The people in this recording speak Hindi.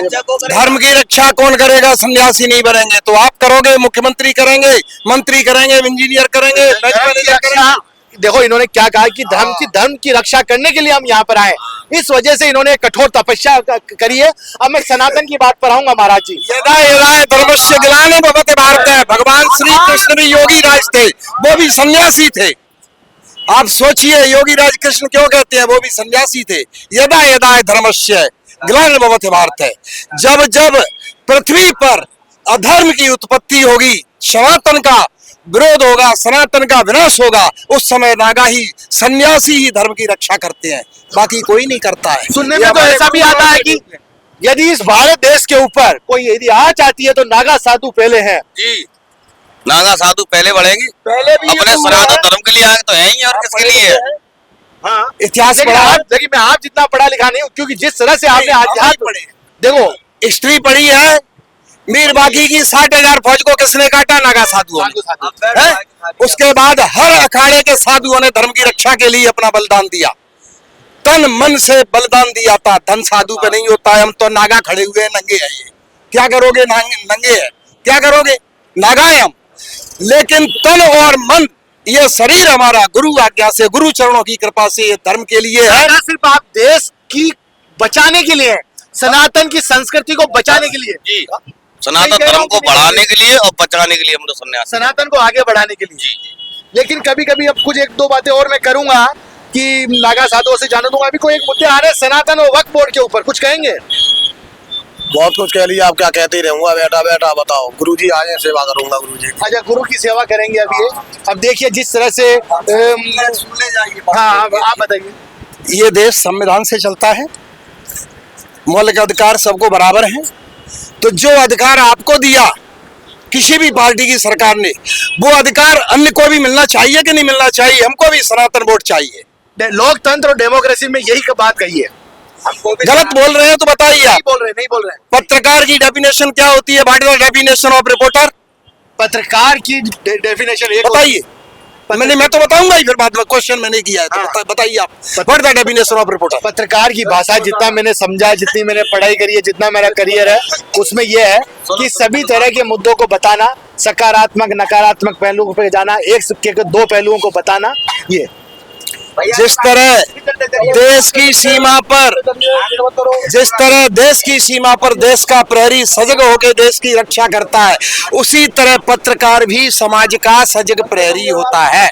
धर्म की रक्षा कौन करेगा? सन्यासी नहीं बनेंगे तो आप करोगे, मुख्यमंत्री करेंगे, मंत्री करेंगे, इंजीनियर करेंगे, देखो इन्होंने क्या कहा कि धर्म की रक्षा करने के लिए हम यहाँ पर आए, इस वजह से इन्होंने कठोर तपस्या करी है। अब मैं सनातन की बात पर आऊंगा महाराज जी। यदा यदा धर्मस्य ग्लानि भवति भारत, भगवान श्री कृष्ण भी योगी राज थे, वो भी सन्यासी थे। आप सोचिए योगी राज कृष्ण क्यों कहते हैं, वो भी सन्यासी थे। यदा यदा धर्मस्य ग्लानि भवति भारत, जब जब पृथ्वी पर अधर्म की उत्पत्ति होगी, सनातन का विरोध होगा, सनातन का विनाश होगा, उस समय नागा ही, सन्यासी ही धर्म की रक्षा करते हैं, बाकी कोई नहीं करता है। सुनने में तो ऐसा भी आता है कि यदि इस भारत देश के ऊपर कोई यदि आँच आती है तो नागा साधु पहले हैं जी। नागा साधु पहले बढ़ेंगे, पहले भी अपने सनातन धर्म के लिए आए तो है ही, और किसके लिए है? हाँ, इतिहास देखिए मैं आप जितना पढ़ा लिखा नहीं हूँ, क्योंकि जिस तरह से आपने आध्यात्म देखो, हिस्ट्री पढ़ी है। मीर बाकी की 60,000 फौज को किसने काटा? नागा साधुओं ने। उसके बाद हर अखाड़े के साधुओं ने धर्म की रक्षा के लिए अपना बलिदान दिया, तन मन से बलिदान दिया था। धन साधु पे नहीं होता है। हम तो नागा खड़े हुए हैं, नंगे हैं। ये क्या करोगे? नंगे है, क्या करोगे? नागा है हम। लेकिन तन और मन, ये शरीर हमारा गुरु आज्ञा से, गुरु चरणों की कृपा से ये धर्म के लिए है। सिर्फ आप देश की बचाने के लिए, सनातन की संस्कृति को बचाने के लिए जी, सनातन धर्म को बढ़ाने के लिए और बचाने के लिए हम तो सन्यासी, सनातन को आगे बढ़ाने के लिए जी। लेकिन कभी कभी अब कुछ एक दो बातें और मैं करूंगा कि नागा साधुओं से जाने दूंगा। अभी कोई एक मुद्दे आ रहे हैं सनातन और वक्फ बोर्ड के ऊपर, कुछ कहेंगे? बहुत कुछ कह लिया, आप क्या कहते ही रहूंगा। बेटा बेटा बताओ, गुरुजी आए, सेवा करूंगा गुरुजी। अच्छा, गुरु की सेवा करेंगे अभी ये। अब देखिए जिस तरह से हाँ आप बताइए। ये देश संविधान से चलता है, मौलिक अधिकार सबको बराबर हैं। तो जो अधिकार आपको दिया किसी भी पार्टी की सरकार ने, वो अधिकार अन्य को भी मिलना चाहिए कि नहीं मिलना चाहिए? हमको भी सनातन वोट चाहिए। लोकतंत्र और डेमोक्रेसी में यही बात कही है। गलत बोल रहे हैं तो बताइए। नहीं बोल रहे। पत्रकार की डेफिनेशन क्या होती है? What is the definition of reporter? पत्रकार की डेफिनेशन एक बताइए। मैं तो बताऊंगा ही, फिर बाद में क्वेश्चन मैंने किया है तो बताइए आप, what is the definition of reporter? पत्रकार की भाषा जितना मैंने समझा, जितनी मैंने पढ़ाई करी है, जितना मेरा करियर है, उसमें यह है कि सभी तरह के मुद्दों को बताना, सकारात्मक नकारात्मक पहलुओं पे जाना, एक सिक्के के दो पहलुओं को बताना। ये जिस तरह देश की सीमा पर, जिस तरह देश की सीमा पर देश का प्रहरी सजग होकर देश की रक्षा करता है, उसी तरह पत्रकार भी समाज का सजग प्रहरी होता है।